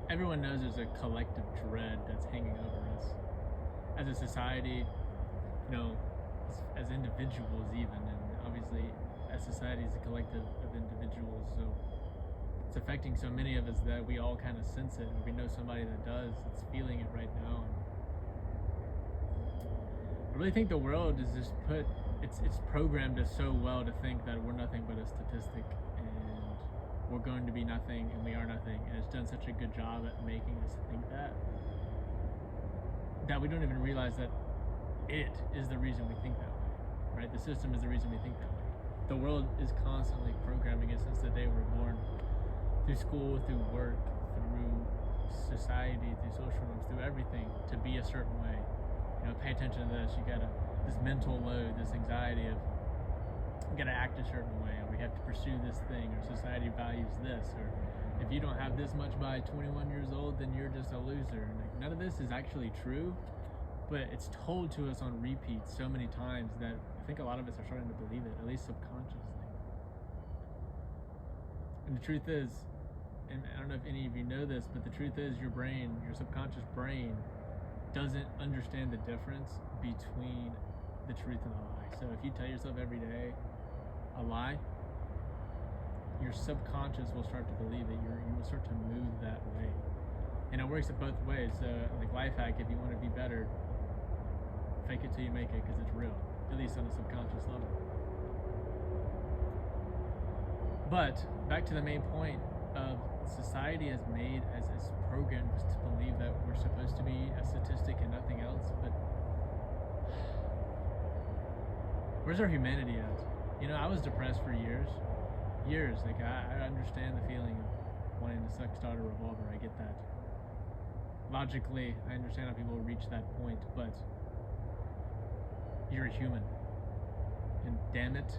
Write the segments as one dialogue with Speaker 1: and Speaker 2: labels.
Speaker 1: everyone knows there's a collective dread that's hanging over us as a society, as individuals even, and obviously as society is a collective of individuals, so it's affecting so many of us that we all kind of sense it, or we know somebody that does, that's feeling it right now. And I really think the world is just it's programmed us so well to think that we're nothing but a statistic, and we're going to be nothing, and we are nothing, and it's done such a good job at making us think that we don't even realize that it is the reason we think that way, right? The system is the reason we think that way. The world is constantly programming us since the day we're born, through school, through work, through society, through social norms, through everything, to be a certain way. Pay attention to this. You gotta, this mental load, this anxiety of, you gotta act a certain way, or we have to pursue this thing, or society values this, or if you don't have this much by 21 years old, then you're just a loser. And none of this is actually true, but it's told to us on repeat so many times that I think a lot of us are starting to believe it, at least subconsciously. And the truth is, and I don't know if any of you know this, but the truth is your brain, your subconscious brain, doesn't understand the difference between the truth and a lie. So if you tell yourself every day a lie, your subconscious will start to believe it. You will start to move that way. And it works both ways. So like life hack, if you want to be better, fake it till you make it, because it's real, at least on a subconscious level. But back to the main point of society has made as programmed us to believe that we're supposed to be a statistic and nothing else. But where's our humanity at? I was depressed for years. Like I understand the feeling of wanting to start a revolver. I get that. Logically, I understand how people reach that point, but you're a human, and damn it,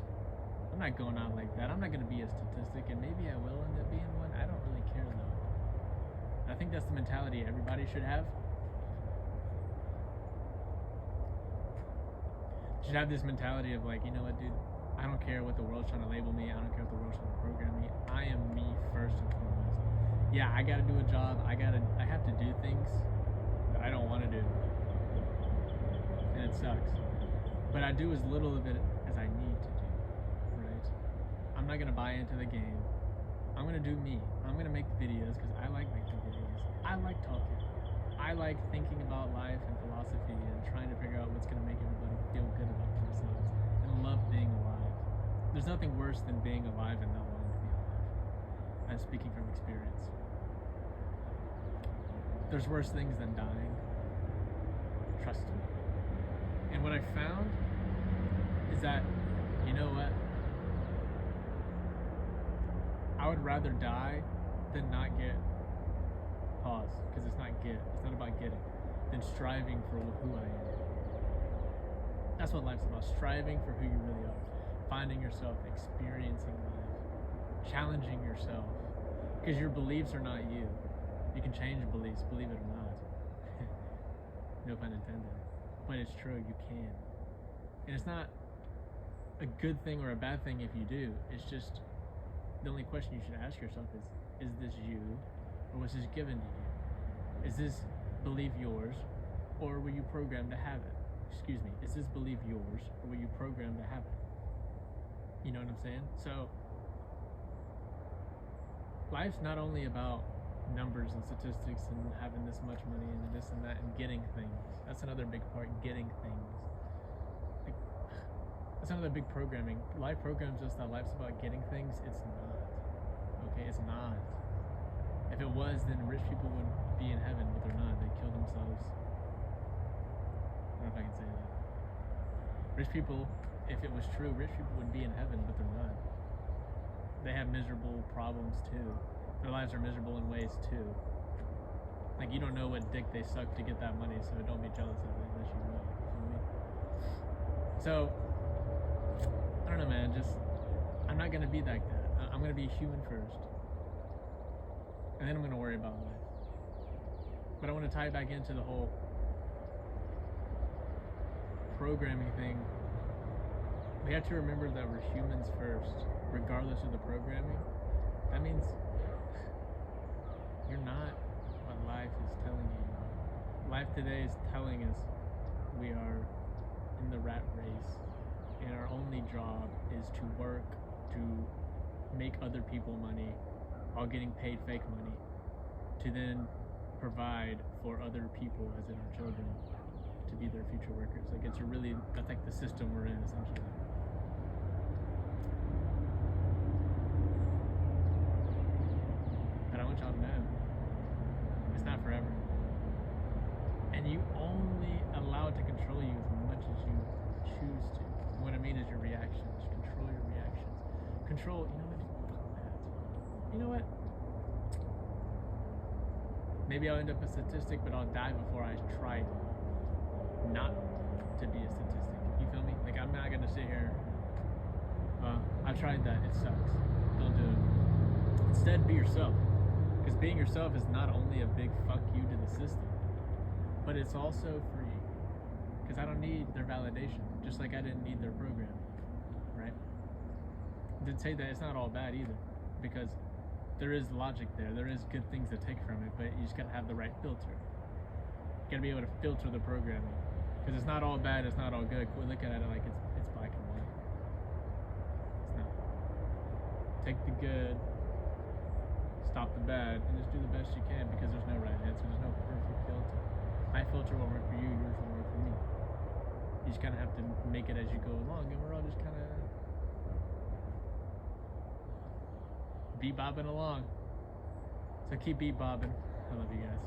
Speaker 1: I'm not going out like that. I'm not going to be a statistic, and maybe I will end up being one. I don't really care though. I think that's the mentality everybody should have. You should have this mentality of like, you know what, dude, I don't care what the world's trying to label me. I don't care what the world's trying to program me. I am me first and foremost. Yeah, I gotta do a job. I have to do things that I don't want to do, and it sucks. But I do as little of it as I need to do. Right? I'm not gonna buy into the game. I'm gonna do me. I'm gonna make videos because I like making videos. I like talking. I like thinking about life and philosophy and trying to figure out what's gonna make everybody feel good about themselves and love being alive. There's nothing worse than being alive and not wanting to be alive. I'm speaking from experience. There's worse things than dying. Trust me. And what I found is that, you know what? I would rather die than not get, pause, because it's not about getting, than striving for who I am. That's what life's about, striving for who you really are, finding yourself, experiencing life, challenging yourself, because your beliefs are not you. You can change your beliefs, believe it or not. No pun intended. But it's true, you can. And it's not a good thing or a bad thing if you do. It's just, the only question you should ask yourself is this you, or was this given to you? Is this belief yours, or were you programmed to have it? Excuse me, is this belief yours, or were you programmed to have it? You know what I'm saying? So, life's not only about numbers and statistics and having this much money and this and that and getting things. That's another big part, getting things. Like, that's another big programming. Life programs us that life's about getting things. It's not. Okay, it's not. If it was, then rich people would be in heaven, but they're not. They kill themselves. I don't know if I can say that. Rich people, if it was true, rich people would be in heaven, but they're not. They have miserable problems too. Their lives are miserable in ways too. Like, you don't know what dick they suck to get that money, so don't be jealous of it unless you know. You feel me? So, I don't know, man. I'm not gonna be like that. I'm gonna be a human first, and then I'm gonna worry about life. But I want to tie it back into the whole programming thing. We have to remember that we're humans first, regardless of the programming. That means you're not Life today is telling us we are in the rat race, and our only job is to work to make other people money while getting paid fake money to then provide for other people, as in our children, to be their future workers. Like that's like the system we're in, essentially. But I want y'all to know, it's not forever. And you only allow it to control you as much as you choose to. And what I mean is your reactions. Control your reactions. Control, you know what? Maybe I'll end up a statistic, but I'll die before I try not to be a statistic. You feel me? Like, I'm not gonna sit here, I've tried that, it sucks. Don't do it. Instead, be yourself. Because being yourself is not only a big fuck you to the system, but it's also free. Because I don't need their validation, just like I didn't need their program, right? To say that it's not all bad either, because there is logic there. There is good things to take from it, but you just gotta have the right filter. You gotta be able to filter the programming, because it's not all bad, it's not all good. Quit looking at it like it's black and white. It's not. Take the good, stop the bad, and just do the best you can, because there's no right answer. There's no perfect filter. My filter won't work for you, yours won't work for me. You just kind of have to make it as you go along, and we're all just kind of bebobbing along. So keep bebobbing. I love you guys.